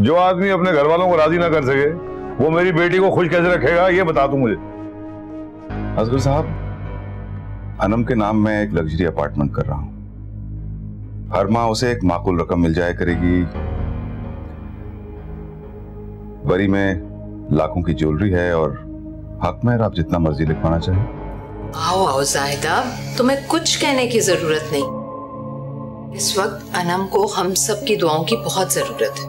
जो आदमी अपने घर वालों को राजी ना कर सके वो मेरी बेटी को खुश कैसे रखेगा, ये बता तू मुझे। असगर साहब, अनम के नाम में एक लग्जरी अपार्टमेंट कर रहा हूं। हर माह उसे एक माकूल रकम मिल जाया करेगी। बरी में लाखों की ज्वेलरी है और हक में आप जितना मर्जी लिखवाना चाहें। आओ आओ जाहिदा, तुम्हें कुछ कहने की जरूरत नहीं। इस वक्त अनम को हम सब की दुआओं की बहुत जरूरत है।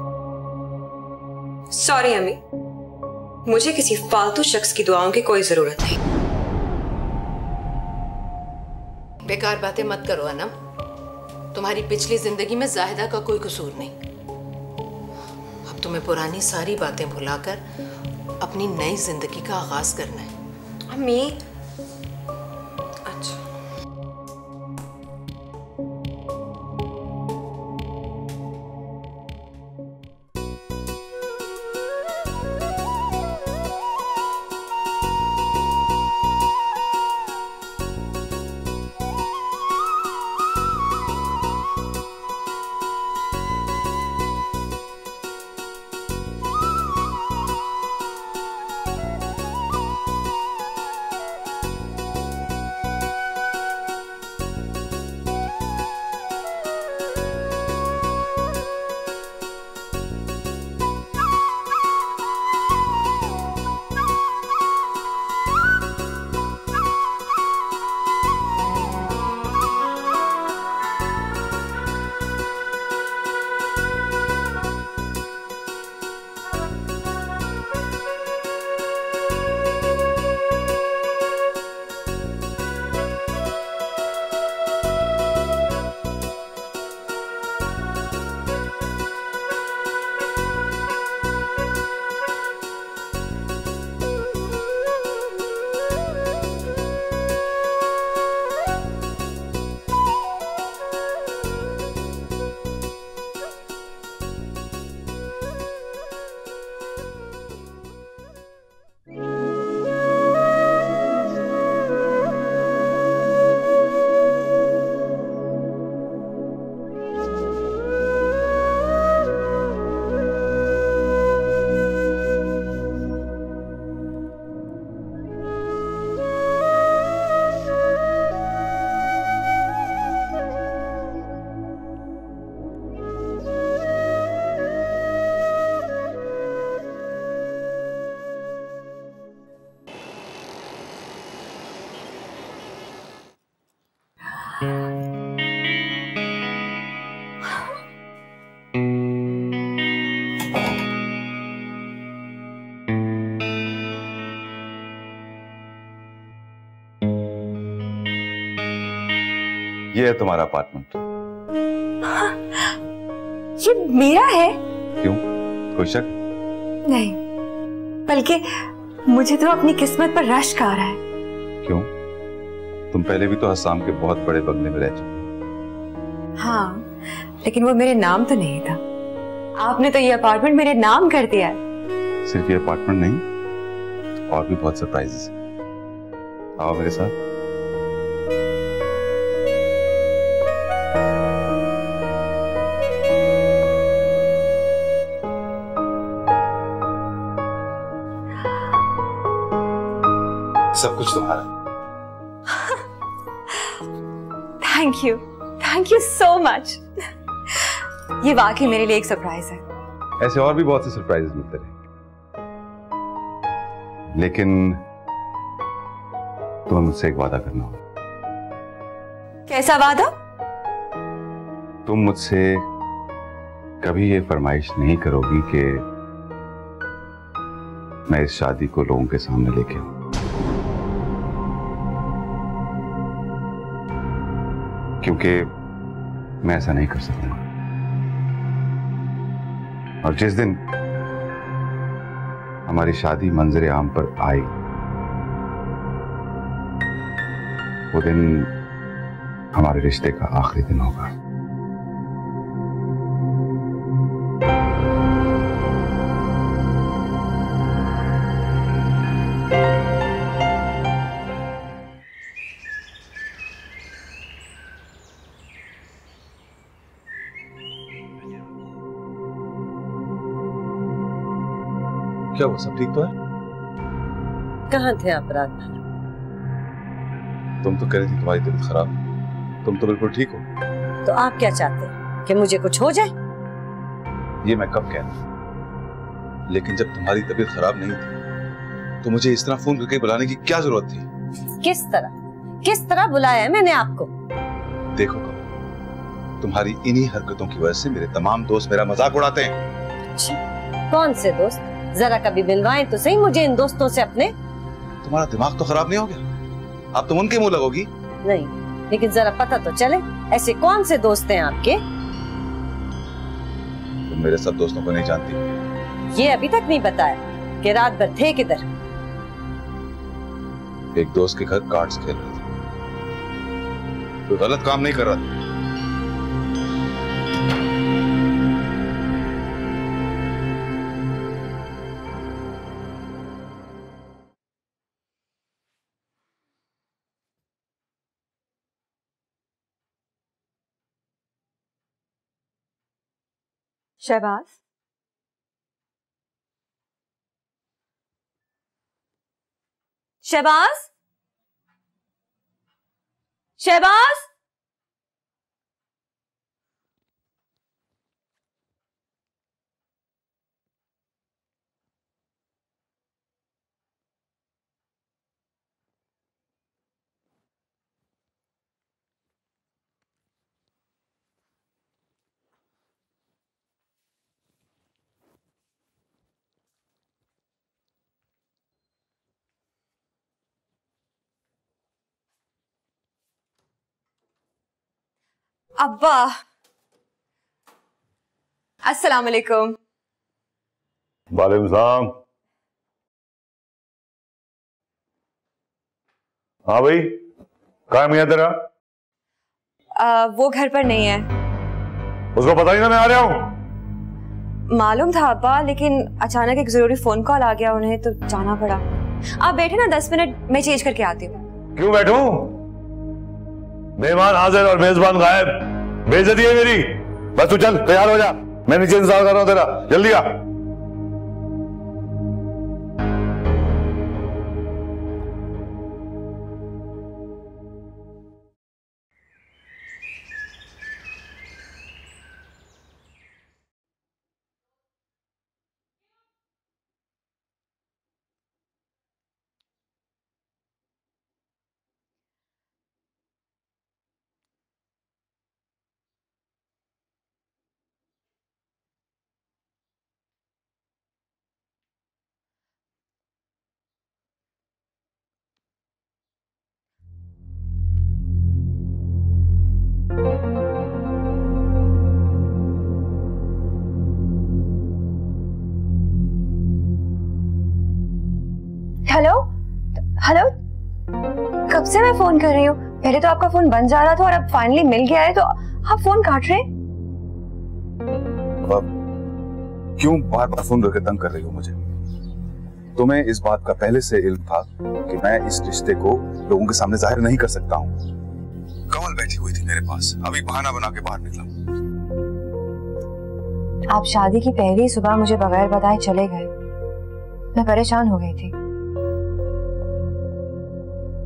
सॉरी अम्मी, मुझे किसी फालतू शख्स की दुआओं की कोई जरूरत नहीं। बेकार बातें मत करो अनम, तुम्हारी पिछली जिंदगी में जाहिदा का कोई कसूर नहीं। अब तुम्हें पुरानी सारी बातें भुलाकर अपनी नई जिंदगी का आगाज करना है। अम्मी, अच्छा ये है तुम्हारा अपार्टमेंट। ये मेरा है? क्यों, कोई शक? नहीं, बल्कि मुझे तो अपनी किस्मत पर रश्क आ रहा है। क्यों, तुम पहले भी तो हसाम के बहुत बड़े बंगले में रह चुकी। हाँ, लेकिन वो मेरे नाम तो नहीं था। आपने तो ये अपार्टमेंट मेरे नाम कर दिया है। सिर्फ ये अपार्टमेंट नहीं, और भी बहुत सरप्राइजेस हैं। आओ मेरे साथ। सब कुछ तुम्हारा। Thank you so much. ये वाकई मेरे लिए एक सरप्राइज है। ऐसे और भी बहुत से सरप्राइजेस मिलते रहे, लेकिन तुम्हें मुझसे एक वादा करना होगा। कैसा वादा? तुम मुझसे कभी ये फरमाइश नहीं करोगी कि मैं इस शादी को लोगों के सामने लेके आऊं। क्योंकि मैं ऐसा नहीं कर सकता। और जिस दिन हमारी शादी मंजर आम पर आई, वो दिन हमारे रिश्ते का आखिरी दिन होगा। क्या हुआ, सब ठीक तो है? कहाँ थे आप रात भर? तुम तो कह रही थी तुम्हारी तबीयत खराब, तुम तो बिल्कुल ठीक हो। तो आप क्या चाहते हैं कि मुझे कुछ हो जाए? ये मैं कब कहता, लेकिन जब तुम्हारी तबीयत खराब नहीं थी तो मुझे इस तरह फोन करके बुलाने की क्या जरूरत थी? किस तरह बुलाया है मैंने आपको? देखो कब, तुम्हारी इन्हीं हरकतों की वजह से मेरे तमाम दोस्त मेरा मजाक उड़ाते हैं। कौन से दोस्त? जरा कभी मिलवाएं तो सही मुझे इन दोस्तों से अपने। तुम्हारा दिमाग तो खराब नहीं हो गया? अब तुम उनके मुंह लगोगी? नहीं, लेकिन जरा पता तो चले ऐसे कौन से दोस्त हैं आपके? तुम मेरे सब दोस्तों को नहीं जानती। ये अभी तक नहीं बताया कि रात भर थे किधर? एक दोस्त के घर कार्ड्स खेल रहे थे, कोई गलत काम नहीं कर रहा था। शहबाज, शहबाज, शहबाज। अब्बा, अस्सलाम वालेकुम। वालेकुम सलाम। हाँ भाई, कहाँ है मियां तेरा? वो घर पर नहीं है। उसको पता ही ना मैं आ रहा हूँ। मालूम था अब्बा, लेकिन अचानक एक जरूरी फोन कॉल आ गया उन्हें, तो जाना पड़ा। आप बैठे ना, 10 मिनट मैं चेंज करके आती हूँ। क्यों बैठूं? मेहमान हाजिर और मेजबान गायब, बेइज्जती है मेरी। बस तू चल, तैयार हो जा, मैं नीचे इंतजार कर रहा हूँ तेरा, जल्दी आ। हेलो हेलो, कब से मैं फोन कर रही हूँ? पहले तो आपका फोन बंद जा रहा था और अब फाइनली मिल गया है, तो आप फोन काट रहे हैं। क्यों बार बार फोन करके तंग कर रही हो मुझे? तुम्हें इस बात का पहले से इल्म था कि मैं इस रिश्ते को लोगों के सामने जाहिर नहीं कर सकता हूँ। कमल बैठी हुई थी मेरे पास, अभी बहाना बना के बाहर निकला। आप शादी की पहली सुबह मुझे बगैर बताए चले गए, मैं परेशान हो गई थी।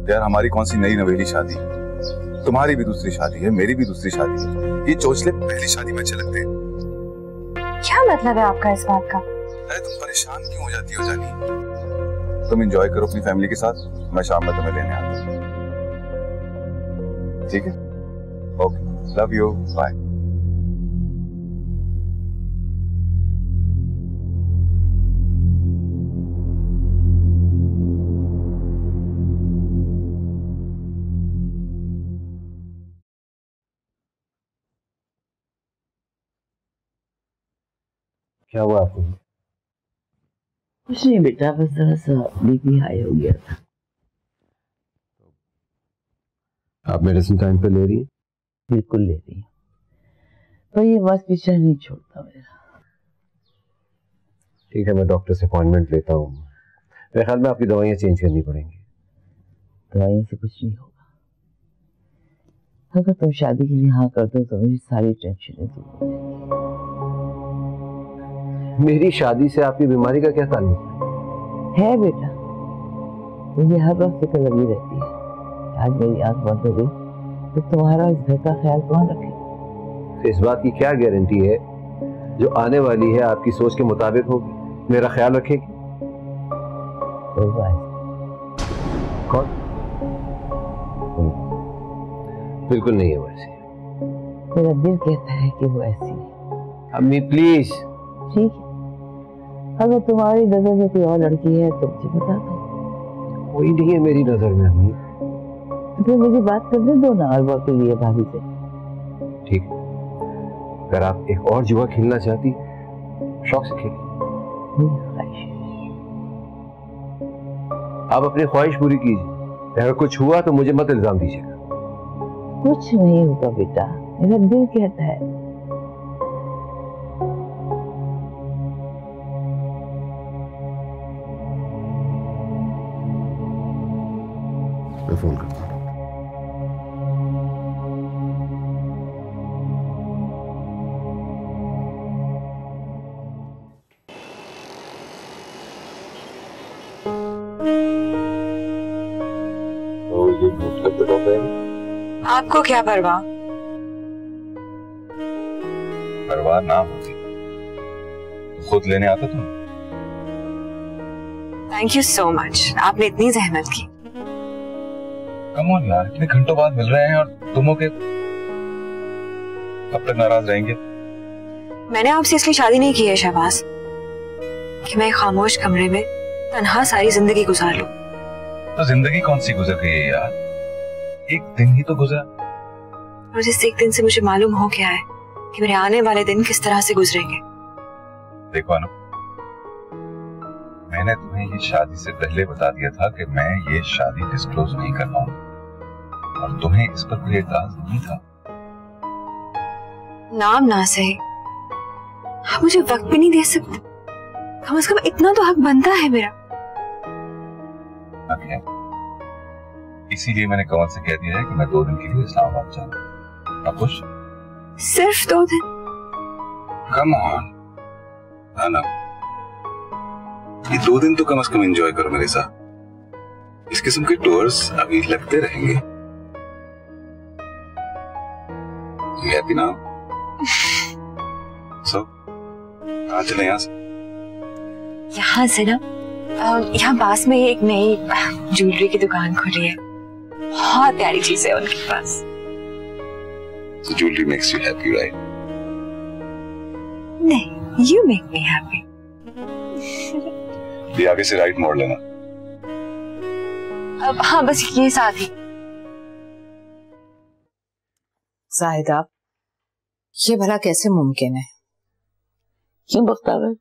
यार, हमारी कौन सी नई नवेली शादी है? तुम्हारी भी दूसरी शादी है, मेरी भी दूसरी शादी है। ये चोचले पहली शादी में अच्छे लगते हैं। क्या मतलब है आपका इस बात का? अरे तुम परेशान क्यों हो जाती हो जानी? तुम एंजॉय करो अपनी फैमिली के साथ, मैं शाम में तुम्हें लेने आता हूँ। ठीक है? Okay, love you, bye. क्या हुआ आपको? कुछ नहीं बेटा, बस जरा सा बीपी हाई हो गया था। आप मेडिसिन टाइम पे ले रही हैं? बिल्कुल ले रही हूँ, पर ये बस पीछा नहीं छोड़ता मेरा। ठीक है, मैं डॉक्टर से अपॉइंटमेंट लेता हूँ। मेरे ख्याल में आपकी दवाइयाँ चेंज करनी पड़ेंगी। दवाइयों से कुछ नहीं होगा। अगर तुम शादी के लिए हाँ कर दो तो मेरी सारी टेंशनें दूर हो जाएंगी। मेरी शादी से आपकी बीमारी का क्या ताल्लुक है? है बेटा, मुझे हर वक्त फिक्र लगी रहती है। आज मेरी आंख बंद हो गई तो तुम्हारा इस घर का ख्याल कौन रखेगा? इस बात की क्या गारंटी है जो आने वाली है आपकी सोच के मुताबिक होगी, मेरा ख्याल रखेगी? कौन? बिल्कुल नहीं है वैसी। मेरा दिल कहता है कि वो ऐसी है। अम्मी प्लीज। ठीक है, अगर तुम्हारी नजर में कोई और लड़की है तो मुझे बता दो। कोई नहीं है मेरी नजर में अम्मी। तो फिर मुझे बात करने दो ना अरबा के लिए भाभी से। ठीक है, अगर आप एक और जुआ खेलना चाहती शौक से खेलिए। आप अपनी ख्वाहिश पूरी कीजिए, अगर कुछ हुआ तो मुझे मत इल्जाम दीजिएगा। कुछ नहीं होगा बेटा, मेरा दिल कहता है। मैं फोन करता हूँ। तो ये मतलब बताओ पहले। आपको क्या परवाह? परवाह ना होती तो खुद लेने आता तुम। थैंक यू सो मच, आपने इतनी जहमत की। कम ऑन यार, इतने घंटों बाद मिल रहे हैं और तुम हो के कब तक नाराज रहेंगे? मैंने आपसे इसलिए शादी नहीं की है शहबाज कि मैं खामोश कमरे में तन्हा सारी जिंदगी गुजार लूं। तो जिंदगी कौन सी गुजर गई है यार, एक दिन ही तो गुजरा। और जिस एक दिन से मुझे मालूम हो गया है कि मेरे आने वाले दिन किस तरह से गुजरेंगे। देखो अनु, मैंने तुम्हें ये शादी से पहले बता दिया था कि मैं ये शादी डिस्क्लोज नहीं कर पाऊंगा और तुम्हें इस पर कोई एतराज नहीं था। नाम ना सही, आप मुझे वक्त भी नहीं दे सकते? कम से कम इतना तो हक बनता है मेरा। okay. इसीलिए मैंने कमल से कह दिया है कि मैं 2 दिन के लिए इस्लामाबाद जाऊंगा। अब खुश? सिर्फ 2 दिन? कम ऑन अनु, ये 2 दिन तो कम से कम एंजॉय करो मेरे साथ। इस किस्म के टूर्स अभी लगते रहेंगे। You happy now? So, कहाँ चले यहाँ से? यहाँ से ना, यहाँ पास में एक नई ज्वेलरी की दुकान खुली है, बहुत प्यारी चीज है उनके पास। So jewelry makes you happy, right? नहीं, you make me happy. ये आगे से राइट मोड़ लेना। अब हाँ, बस ये साथ ही। जाहिदा, ये भला कैसे मुमकिन है? क्यों बख्तावर?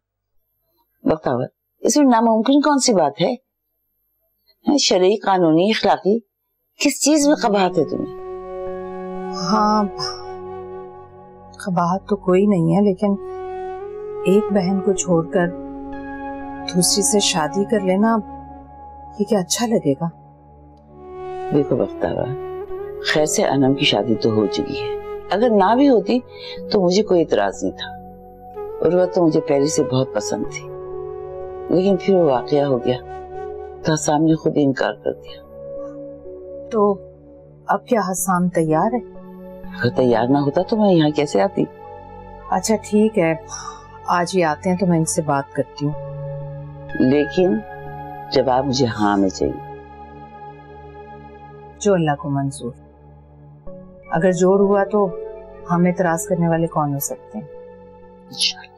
बख्तावर, इसमें नामुमकिन कौन सी बात है? शरई, कानूनी, इखलाकी, किस चीज में कबाहत है तुम्हें? हाँ, कबाहत तो कोई नहीं है, लेकिन एक बहन को छोड़कर दूसरी से शादी कर लेना, ये क्या अच्छा लगेगा? देखो बख्तावर, खैर से अनम की शादी तो हो चुकी है। अगर ना भी होती तो मुझे कोई इतराज नहीं था। उर्वा तो मुझे पहले से बहुत पसंद थी, लेकिन फिर वो वाकया हो गया तो हसाम ने खुद इनकार कर दिया। तो अब क्या हसाम तैयार है? अगर तैयार ना होता तो मैं यहाँ कैसे आती? अच्छा ठीक है, आज ही आते हैं तो मैं इनसे बात करती हूँ। लेकिन जवाब मुझे हाँ में चाहिए। जो अल्लाह को मंजूर। अगर जोर हुआ तो हम एतराज करने वाले कौन हो सकते हैं? इंशाल्लाह।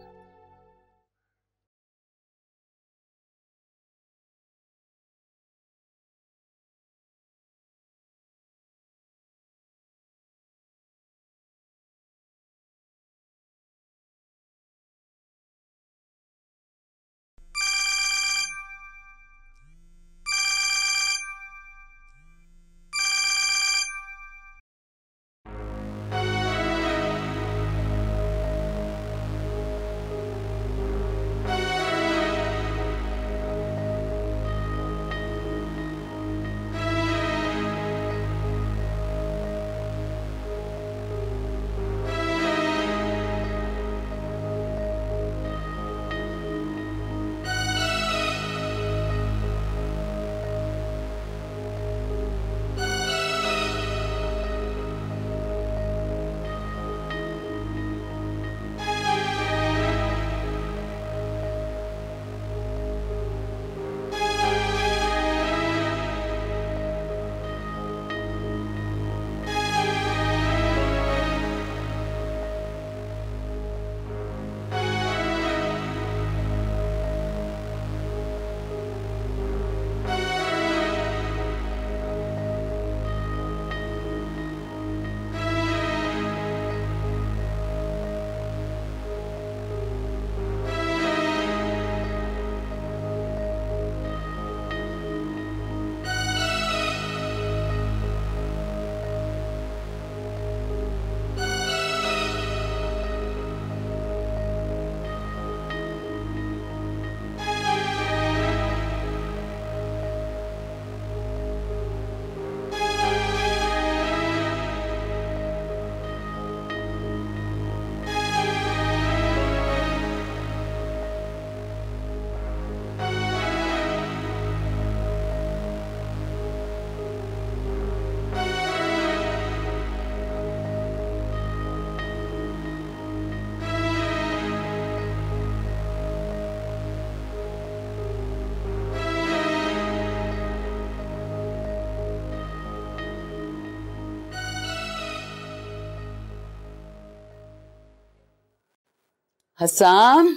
हसाम,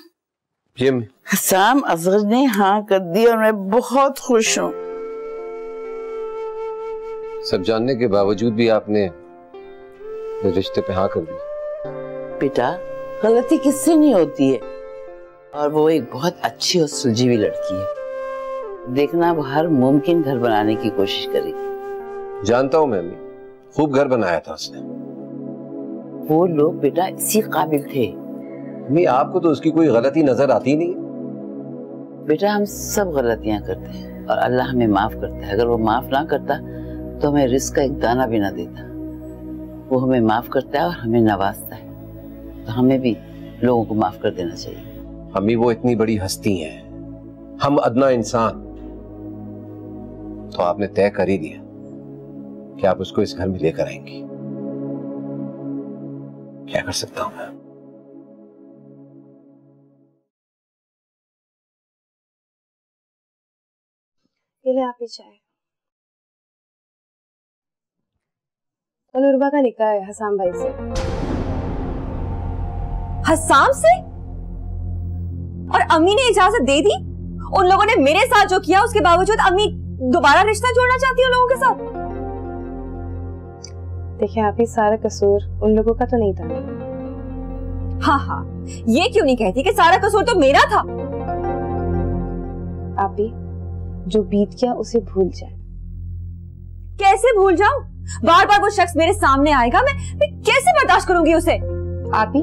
जी अम्मी। हसाम, असगर ने हाँ कर दी और मैं बहुत खुश हूँ। सब जानने के बावजूद भी आपने इस रिश्ते पे हाँ कर दी। बेटा, गलती किससे नहीं होती है, और वो एक बहुत अच्छी और सुलझी हुई लड़की है। देखना वो हर मुमकिन घर बनाने की कोशिश करेगी। जानता हूं मैं अम्मी, खूब घर बनाया था उसने। वो लोग बेटा इसी काबिल थे। अम्मी आपको तो उसकी कोई गलती नजर आती नहीं। बेटा हम सब गलतियां करते हैं और अल्लाह हमें माफ करता है। अगर वो माफ ना करता तो हमें रिस्क का एक दाना भी ना देता। वो हमें माफ करता है और हमें नवाजता है, तो हमें भी लोगों को माफ कर देना चाहिए। अम्मी वो इतनी बड़ी हस्ती हैं, हम अदना इंसान। तो आपने तय कर ही दिया कि आप उसको इस घर में लेकर आएंगी। क्या कर सकता हूं मैं? ये ले आप ही चाय। कल उर्वा का निकाह है हसाम भाई से। हसाम से? और अम्मी ने इजाजत दे दी? उन लोगों ने मेरे साथ जो किया उसके बावजूद अम्मी दोबारा रिश्ता जोड़ना चाहती है उन लोगों के साथ? देखिए आप ही, सारा कसूर उन लोगों का तो नहीं था। हाँ हाँ, ये क्यों नहीं कहती कि सारा कसूर तो मेरा था? आप ही, जो बीत गया उसे भूल जाए। कैसे भूल जाऊं? बार बार वो शख्स मेरे सामने आएगा, मैं कैसे बर्दाश्त करूंगी उसे? आप ही,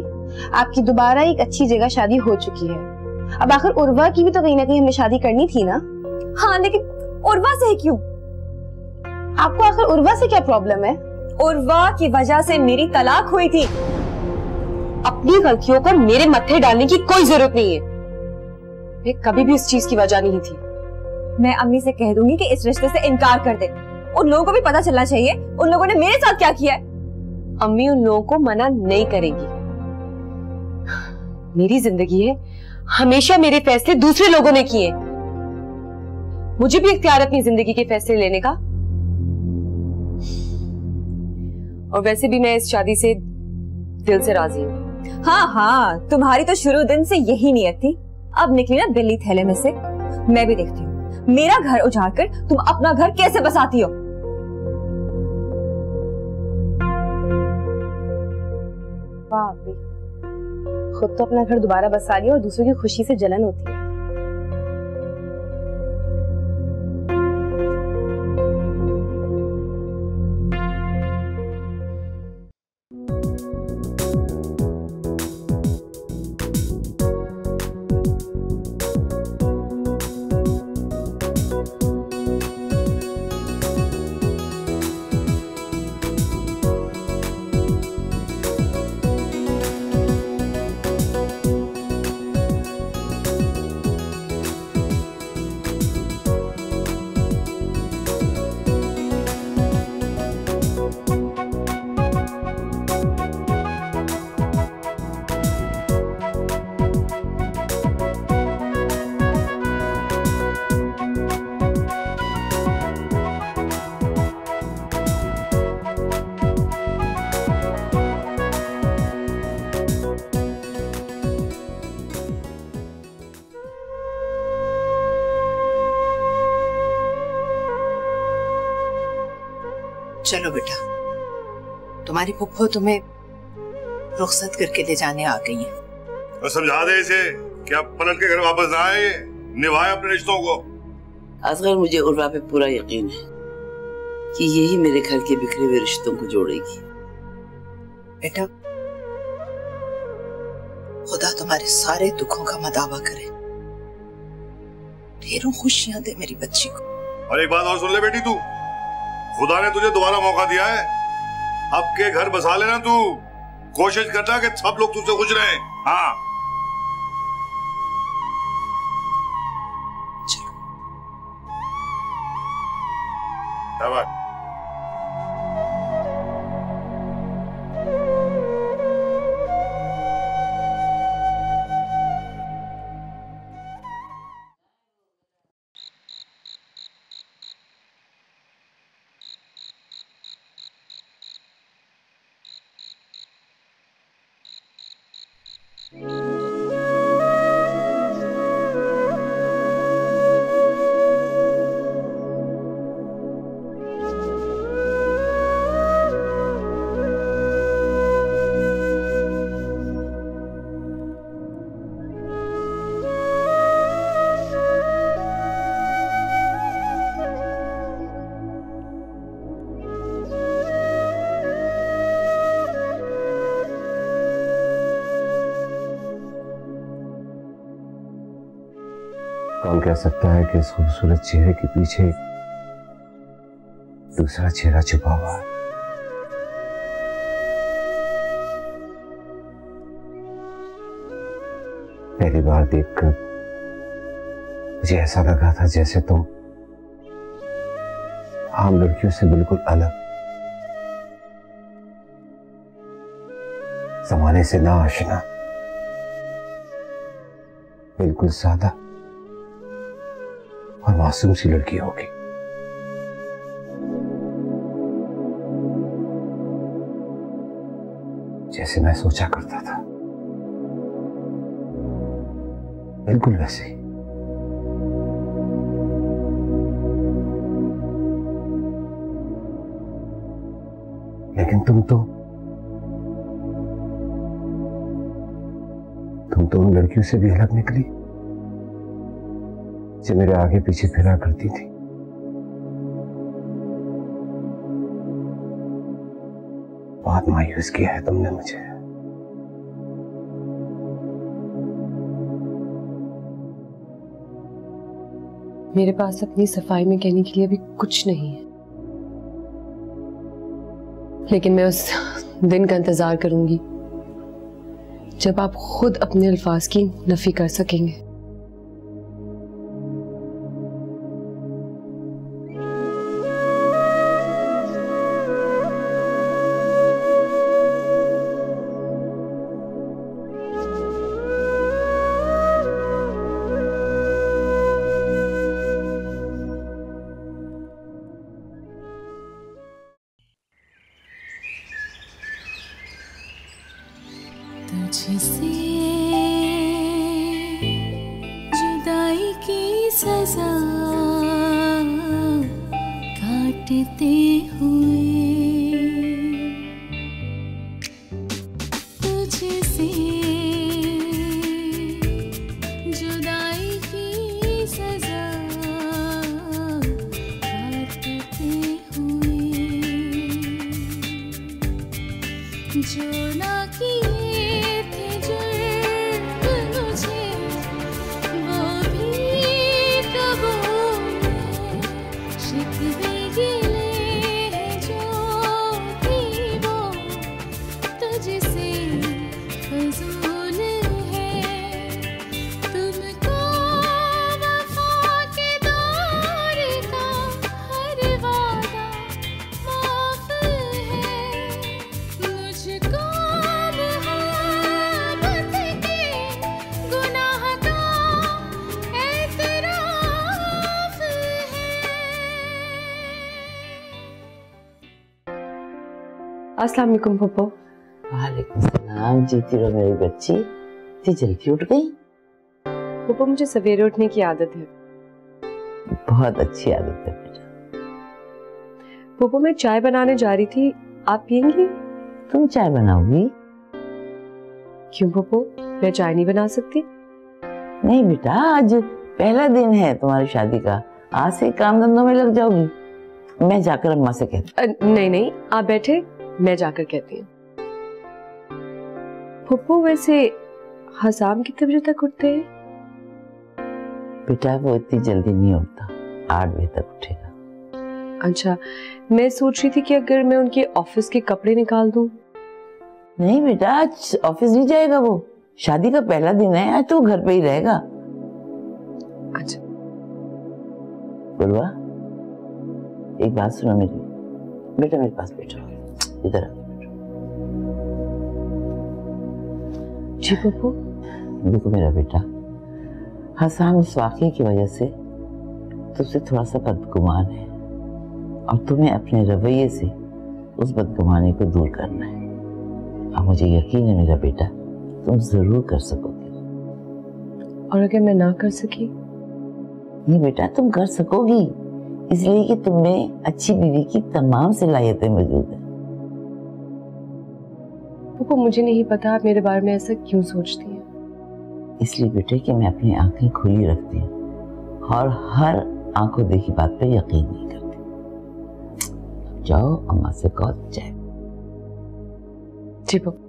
आपकी दोबारा एक अच्छी जगह शादी हो चुकी है। अब आखिर उर्वा की भी तो कहीं ना कहीं हमें शादी करनी थी ना। हाँ, लेकिन उर्वा से क्यों? आपको आखिर उर्वा से क्या प्रॉब्लम है? उर्वा की वजह से मेरी तलाक हुई थी। अपनी गलतियों को मेरे मत्थे डालने की कोई जरूरत नहीं है। मैं कभी भी उस चीज की वजह नहीं थी। मैं अम्मी से कह दूंगी कि इस रिश्ते से इनकार कर दे। उन लोगों को भी पता चलना चाहिए उन लोगों ने मेरे साथ क्या किया है। अम्मी उन लोगों को मना नहीं करेगी। मेरी जिंदगी है, हमेशा मेरे फैसले दूसरे लोगों ने किए। मुझे भी इख्तियार अपनी जिंदगी के फैसले लेने का। और वैसे भी मैं इस शादी से दिल से राजी हूँ। हाँ हाँ, तुम्हारी तो शुरू दिन से यही नियत थी। अब निकली ना बिल्ली थैले में से। मैं भी देखती हूँ मेरा घर उजाड़कर तुम अपना घर कैसे बसाती हो। वाह, खुद तो अपना घर दोबारा बसा लिया और दूसरों की खुशी से जलन होती है। चलो बेटा, तुम्हारी पुप्पो तुम्हें रुखसत करके ले जाने आ गई है। और समझा दे इसे कि अब पलट के घर वापस ना आए, निभाए अपने रिश्तों को। असगर, मुझे उर्वा पे पूरा यकीन है कि यही मेरे घर के बिखरे हुए रिश्तों को जोड़ेगी। बेटा, खुदा तुम्हारे सारे दुखों का मदावा करे, ढेरों खुशियां दे मेरी बच्ची को। और एक बात और सुन ले बेटी, तू खुदा ने तुझे दोबारा मौका दिया है, अब के घर बसा लेना। तू कोशिश करना कि सब लोग तुझसे खुश रहें। हाँ चलो। शाबाश। कौन कह सकता है कि इस खूबसूरत चेहरे के पीछे दूसरा चेहरा छुपा हुआ है। पहली बार देखकर मुझे ऐसा लगा था जैसे तुम आम लड़कियों से बिल्कुल अलग, जमाने से ना आशना, बिल्कुल सादा और मासूम सी लड़की होगी। जैसे मैं सोचा करता था, बिल्कुल वैसे ही। लेकिन तुम तो उन लड़कियों से भी अलग निकली जो मेरे आगे पीछे फिरा करती थी। बहुत मायूस किया है तुमने मुझे। मेरे पास अपनी सफाई में कहने के लिए अभी कुछ नहीं है, लेकिन मैं उस दिन का इंतजार करूंगी जब आप खुद अपने अल्फाज की नफी कर सकेंगे। तुझसे जुदाई की सजा काटते हुए, तुझसे जुदाई की सजा काटते हुए, जो ना किए थे जुर्म मुझे वो भी कबूल है, शिकवे गिले जो थी वो तुझसे फजूल है, तुमको वफा के दौर का हर वादा माफ है, मुझको अस्सलाम वालेकुम पप्पो। वालेकुम सलाम। जीती रहो मेरी बच्ची। इतनी जल्दी उठ गई? पप्पो मुझे सवेरे उठने की आदत है। बहुत अच्छी आदत है बेटा। पप्पो मैं चाय बनाने जा रही थी, आप पियेंगी? तुम चाय बनाओगी? क्यों पप्पो, मैं चाय नहीं बना सकती? नहीं बेटा, आज पहला दिन है तुम्हारी शादी का, आज से काम धंधों में लग जाओगी। मैं जाकर अम्मा से कहती। नहीं नहीं, आप बैठे, मैं जाकर कहती हूँ। पप्पो वैसे हसाम कितने बजे तक उठते हैं? बेटा वो इतनी जल्दी नहीं उठता, 8 बजे तक उठेगा। अच्छा, मैं सोच रही थी कि अगर मैं उनके ऑफिस के कपड़े निकाल दूं। नहीं बेटा, आज ऑफिस नहीं जाएगा वो, शादी का पहला दिन है, आज तो घर पे ही रहेगा। अच्छा बुलवा, एक बात सुनो मेरी बेटा, मेरे पास बैठो, इधर आ। जी पप्पू। देखो मेरा बेटा, हसन उस वाकये की वजह से तुझसे थोड़ा सा बदगुमान है और तुम्हें अपने रवैये से उस बदगुमानी को दूर करना है। और मुझे यकीन है मेरा बेटा, तुम जरूर कर सकोगे। और अगर मैं ना कर सकी? नहीं बेटा, तुम कर सकोगी, इसलिए कि तुममें अच्छी बीवी की तमाम सलाहियतें मौजूद हैं। पप्पू मुझे नहीं पता आप मेरे बारे में ऐसा क्यों सोचती हैं। इसलिए बेटे कि मैं अपनी आंखें खुली रखती हूँ और हर आंखों देखी बात पे यकीन नहीं करती। जाओ अम्मा से कहो जाए। जी पप्पू।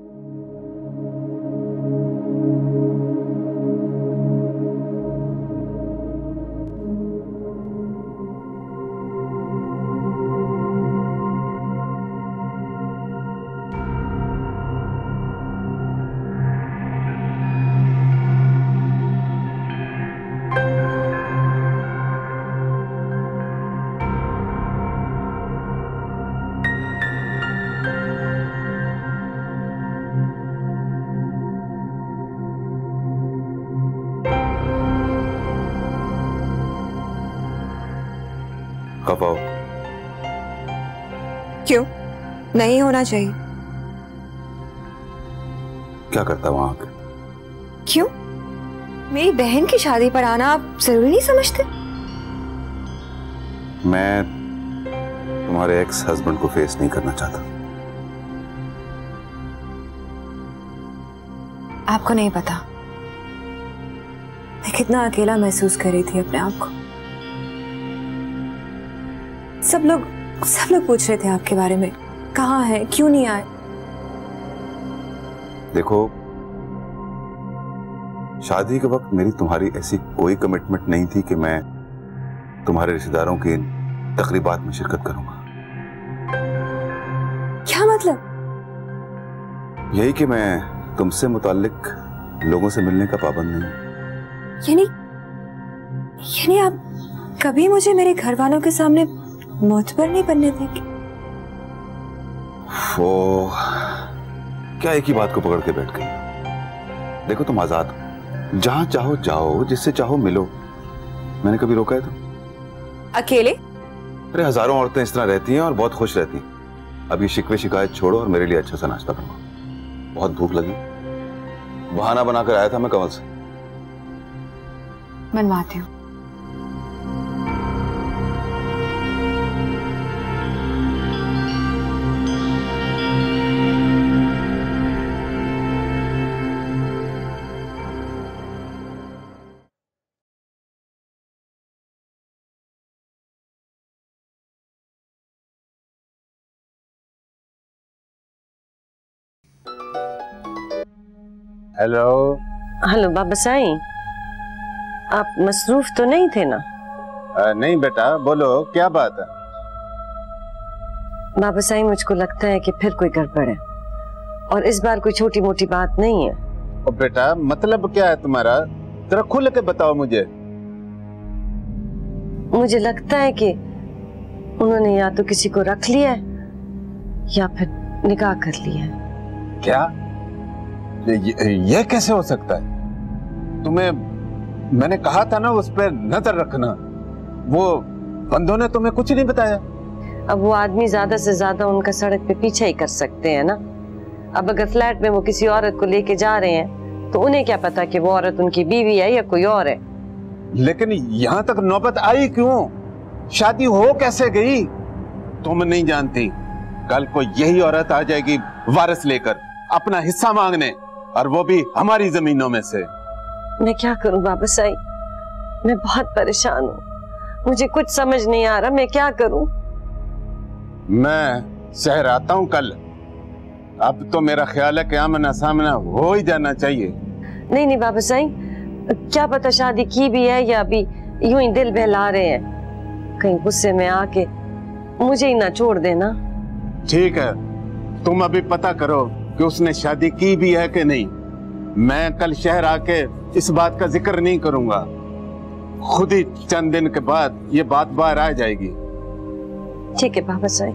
नहीं होना चाहिए। क्या करता वहां आके? क्यों? मेरी बहन की शादी पर आना आप जरूरी नहीं समझते? मैं तुम्हारे एक्स हस्बैंड को फेस नहीं करना चाहता। आपको नहीं पता मैं कितना अकेला महसूस कर रही थी अपने आप को। सब लोग पूछ रहे थे आपके बारे में, कहाँ है, क्यों नहीं आए। देखो, शादी के वक्त मेरी तुम्हारी ऐसी कोई कमिटमेंट नहीं थी कि मैं तुम्हारे रिश्तेदारों की तकरीबात में शिरकत करूंगा। क्या मतलब? यही कि मैं तुमसे मुताल्लिक लोगों से मिलने का पाबंद नहीं। यानी आप कभी मुझे मेरे घर वालों के सामने मोहतबर नहीं बनने देंगे? वो क्या एक ही बात को पकड़ के बैठ गई? देखो, तुम आजाद हो, जहां चाहो जाओ, जिससे चाहो मिलो। मैंने कभी रोका है तुम? अकेले? अरे हजारों औरतें इस तरह रहती हैं और बहुत खुश रहती हैं। अब ये शिकवे शिकायत छोड़ो और मेरे लिए अच्छा सा नाश्ता बनाओ। बहुत भूख लगी, बहाना बनाकर आया था मैं कमल से। बनवाती हूँ। हेलो। हेलो बाबा साईं, आप मसरूफ तो नहीं थे ना? नहीं बेटा, बोलो क्या बात है? बाबा साईं, मुझको लगता है कि फिर कोई गड़बड़ है और इस बार कोई छोटी मोटी बात नहीं है। ओ बेटा, मतलब क्या है तुम्हारा? जरा खुल के बताओ मुझे। मुझे लगता है कि उन्होंने या तो किसी को रख लिया है या फिर निकाह कर लिया है। क्या? ये कैसे हो सकता है? तुम्हें मैंने कहा था ना उस पर नजर रखना। वो बंदों ने तुम्हें कुछ नहीं बताया। अब वो आदमी ज्यादा से ज्यादा उनका सड़क पे पीछा ही कर सकते हैं ना। अब अगर फ्लैट में वो किसी औरत को लेके जा रहे हैं तो उन्हें क्या पता कि वो औरत उनकी बीवी है या कोई और है। लेकिन यहाँ तक नौबत आई क्यों? शादी हो कैसे गई? तुम नहीं जानती, कल को यही औरत आ जाएगी वारिस लेकर अपना हिस्सा मांगने, और वो भी हमारी जमीनों में से। मैं क्या करूं बाबा साईं, मैं बहुत परेशान हूँ, मुझे कुछ समझ नहीं आ रहा, मैं क्या करूं? मैं शहर आता हूँ कल। अब तो मेरा ख्याल है कि आमना सामना हो ही जाना चाहिए। नहीं नहीं बाबा साईं, क्या पता शादी की भी है या अभी यूं ही दिल बहला रहे हैं। कहीं गुस्से में आके मुझे ही ना छोड़ देना। ठीक है, तुम अभी पता करो कि उसने शादी की भी है कि नहीं। मैं कल शहर आके इस बात का जिक्र नहीं करूंगा। खुद ही चंद दिन के बाद ये बात बाहर आ जाएगी। ठीक है बाबा साईं,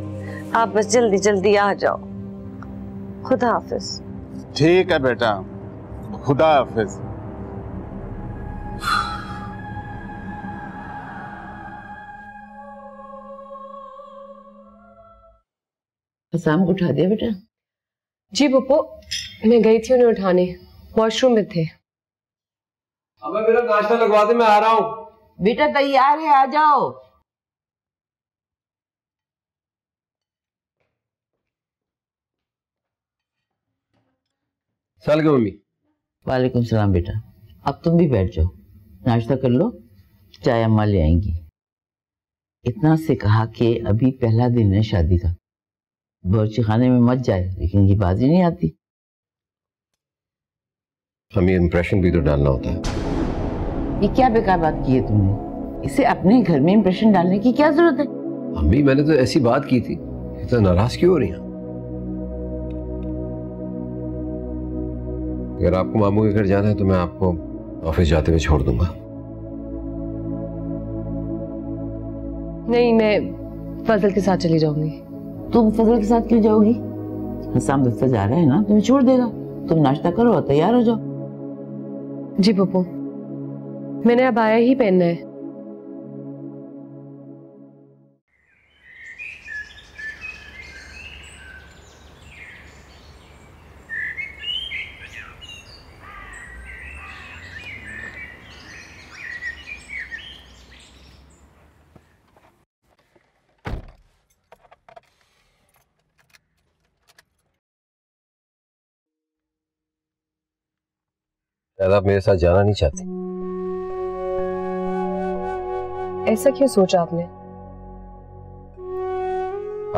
आप बस जल्दी जल्दी आ जाओ। खुदा हाफिज। ठीक है बेटा, खुदा हाफिज। हसाम को उठा दिया बेटा? जी पप्पू, मैं गई थी उन्हें उठाने, वॉशरूम में थे। अब मेरा नाश्ता लगवा दे, मैं आ रहा हूँ। बेटा तैयार है, आ जाओ। चल गए मम्मी। वालेकुम सलाम बेटा, अब तुम भी बैठ जाओ, नाश्ता कर लो, चाय अम्मा ले आएंगी। इतना से कहा कि अभी पहला दिन है शादी का, बावर्ची खाने में मत जाए, लेकिन ये बात ही नहीं आती। हमें इम्प्रेशन भी तो डालना होता है। ये क्या बेकार बात की है तुमने? इसे अपने घर में इम्प्रेशन डालने की क्या जरूरत है? अम्मी, मैंने तो ऐसी बात की थी, इतना नाराज क्यों हो रही हैं? अगर आपको मामू के घर जाना है तो मैं आपको ऑफिस जाते हुए छोड़ दूंगा। नहीं, मैं फजल के साथ चली जाऊंगी। तुम फजल के साथ क्यों जाओगी? हसाम दफ्तर जा रहा है ना, तुम्हें छोड़ देगा। तुम नाश्ता करो और तैयार हो जाओ। जी पप्पू, मैंने अब आया ही पहनना है। शायद आप मेरे साथ जाना नहीं चाहते। ऐसा क्यों सोचा आपने?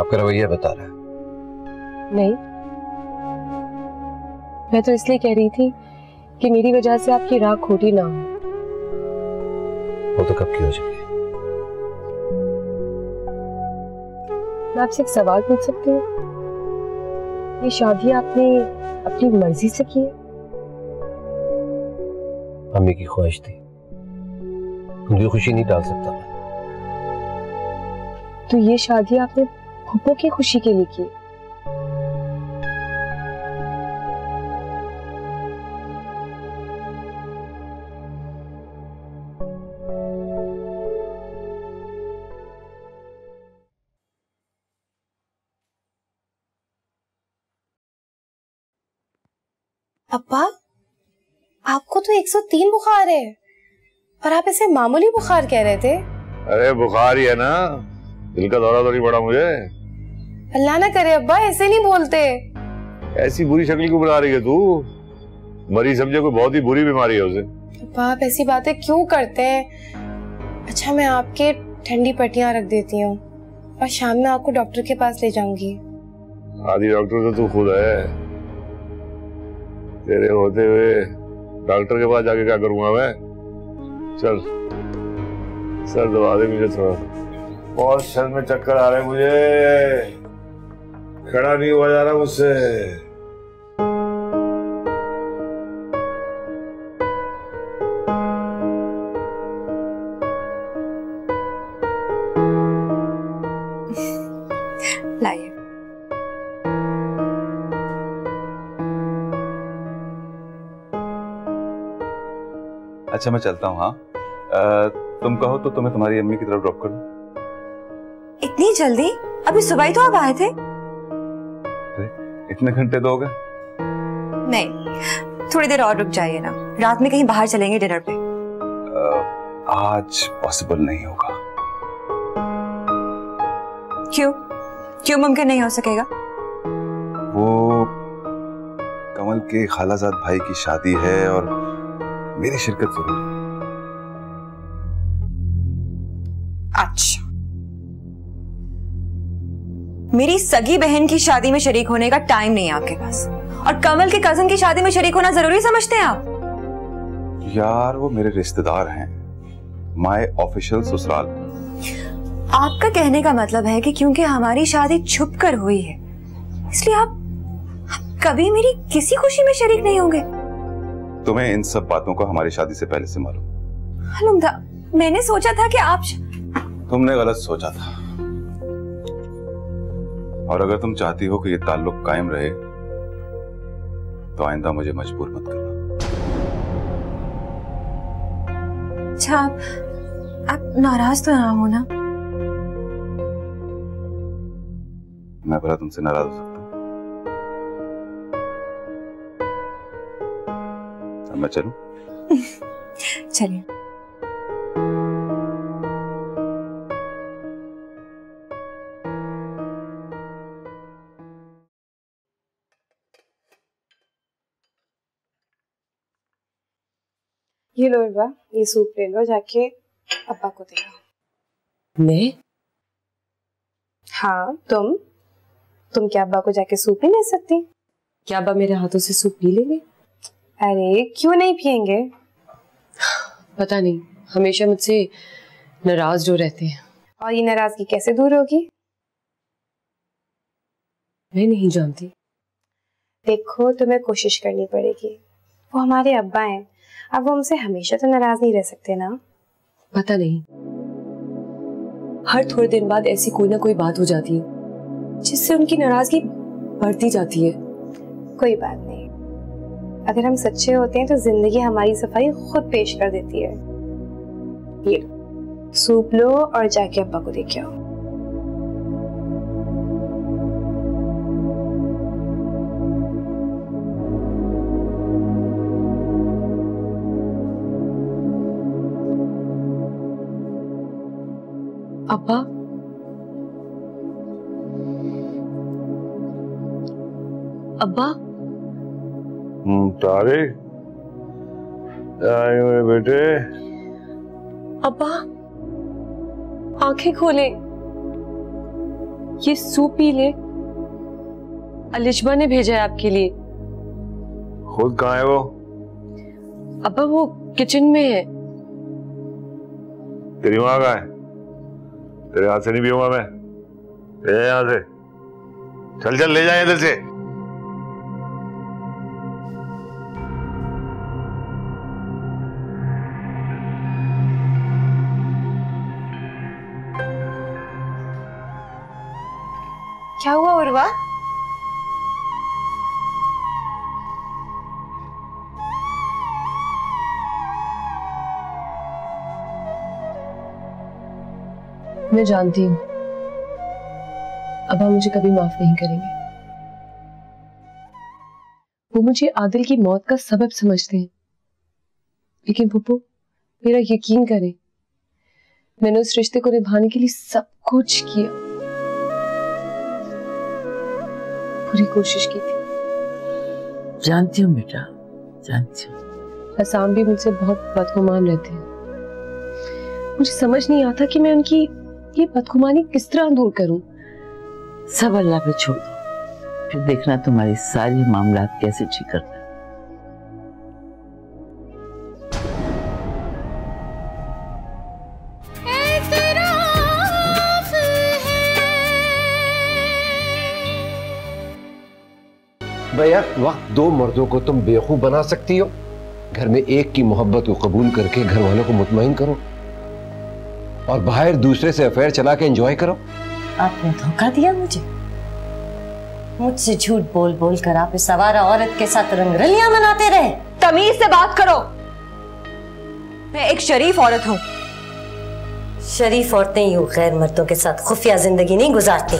आपका रवैया बता रहा है। नहीं, मैं तो इसलिए कह रही थी कि मेरी वजह से आपकी राह खोटी ना हो। वो तो कब की हो चुकी है। मैं आपसे एक सवाल पूछ सकती हूँ? ये शादी आपने अपनी मर्जी से की है? अम्मी की ख्वाहिश थी, उनकी खुशी नहीं टाल सकता मैं। तो ये शादी आपने फूफो की खुशी के लिए की? अब्बा, आपको तो 103 बुखार है और आप इसे मामूली बुखार कह रहे थे। अरे बुखार ही है ना, दिल का दौरा तो नहीं पड़ा मुझे। अल्लाह ना करे अब्बा, ऐसे नहीं बोलते। ऐसी बुरी शक्ल क्यों बना रही है तू? मरीज समझे कोई बहुत ही बुरी बीमारी है उसे। अब्बा आप ऐसी बातें क्यों करते हैं? अच्छा मैं आपके ठंडी पट्टियां रख देती हूँ और शाम में आपको डॉक्टर के पास ले जाऊंगी। आदि डॉक्टर तो तू खुद है, तेरे होते हुए डॉक्टर के पास जाके क्या करूंगा मैं? चल सर दबा दे मुझे थोड़ा, बहुत सर में चक्कर आ रहे हैं मुझे, खड़ा नहीं हुआ जा रहा मुझसे। लाइए। अच्छा मैं चलता हूँ। हाँ तुम कहो तो तुम्हें तुम्हारी अम्मी की तरफ ड्रॉप कर दूं? इतनी जल्दी? अभी सुबह ही तो आप आए थे। इतने घंटे तो हो गए। नहीं, थोड़ी देर और रुक जाइए ना, रात में कहीं बाहर चलेंगे डिनर पे। आज पॉसिबल नहीं होगा। क्यों? क्यों मुमकिन नहीं हो सकेगा? वो कमल के खालाजाद भाई की शादी है और मेरी शिरकत जरूर है। अच्छा, मेरी सगी बहन की शादी में शरीक होने का टाइम नहीं है आपके पास, और कमल के कजन की शादी में शरीक होना जरूरी समझते हैं आप? यार वो मेरे रिश्तेदार हैं, माय ऑफिशियल ससुराल। आपका कहने का मतलब है कि क्योंकि हमारी शादी छुप कर हुई है इसलिए आप कभी मेरी किसी खुशी में शरीक नहीं होंगे? तुम्हें इन सब बातों को हमारी शादी से पहले से मालूम? मालूम था। मैंने सोचा था कि आप तुमने गलत सोचा था, और अगर तुम चाहती हो कि ये ताल्लुक कायम रहे तो आइंदा मुझे मजबूर मत करना। अच्छा आप नाराज तो ना हो ना? मैं भला तुमसे नाराज हो सकता हूँ? अब मैं चलूं? चलिए। ये लो अब्बा, ये सूप ले लो, जाके अब्बा को दे दो। मैं? हाँ तुम क्या अब्बा को जाके सूप नहीं दे सकती? क्या अब्बा मेरे हाथों से सूप पी लेंगे? अरे क्यों नहीं पियेंगे? पता नहीं, हमेशा मुझसे नाराज जो रहते हैं। और ये नाराजगी कैसे दूर होगी? मैं नहीं जानती। देखो तुम्हें कोशिश करनी पड़ेगी, वो हमारे अब्बा हैं, अब वो हमसे हमेशा तो नाराज नहीं रह सकते ना। पता नहीं, हर थोड़े दिन बाद ऐसी कोई ना कोई बात हो जाती है जिससे उनकी नाराजगी बढ़ती जाती है। कोई बात नहीं, अगर हम सच्चे होते हैं तो जिंदगी हमारी सफाई खुद पेश कर देती है। ये सूप लो और जाके अब्बा को देखे आओ। अब्बा, अब्बा। तारे मेरे बेटे। अब्बा आंखें खोले, ये सूप पी ले। अलिशबा ने भेजा है आपके लिए। खुद कहाँ है वो? अब्बा वो किचन में है। तेरी माँ कहाँ है? तेरे हाथ से नहीं पीऊंगा मैं। ले जा यहाँ से, चल चल ले जा इधर से। क्या हुआ उर्वा? मैं जानती हूँ अब्बा मुझे कभी माफ नहीं करेंगे। वो मुझे आदिल की मौत का सबब समझते हैं, लेकिन पुप्पू मेरा यकीन करें, मैंने उस रिश्ते को निभाने के लिए सब कुछ किया, पूरी कोशिश की थी। जानती हूँ बेटा, जानती हूँ। हसाम भी मुझसे बहुत बदगुमान रहते हैं। मुझे समझ नहीं आता कि मैं उनकी ये बदगुमानी किस तरह दूर करूं। सब अल्लाह पे छोड़ दो, फिर देखना तुम्हारी सारी मामला कैसे ठीक करता है। भैया वक्त दो मर्दों को तुम बेवकूफ बना सकती हो। घर में एक की मोहब्बत को कबूल करके घर वालों को मुतमईन करो और बाहर दूसरे से अफेयर चला के एंजॉय करो। आपने धोखा दिया मुझसे झूठ बोल बोल कर आप इस आवारा औरत के साथ रंगरलियां मनाते रहे। तमीज से बात करो, मैं एक शरीफ औरत हूँ। शरीफ औरतें यूं गैर मर्दों के साथ खुफिया जिंदगी नहीं गुजारती।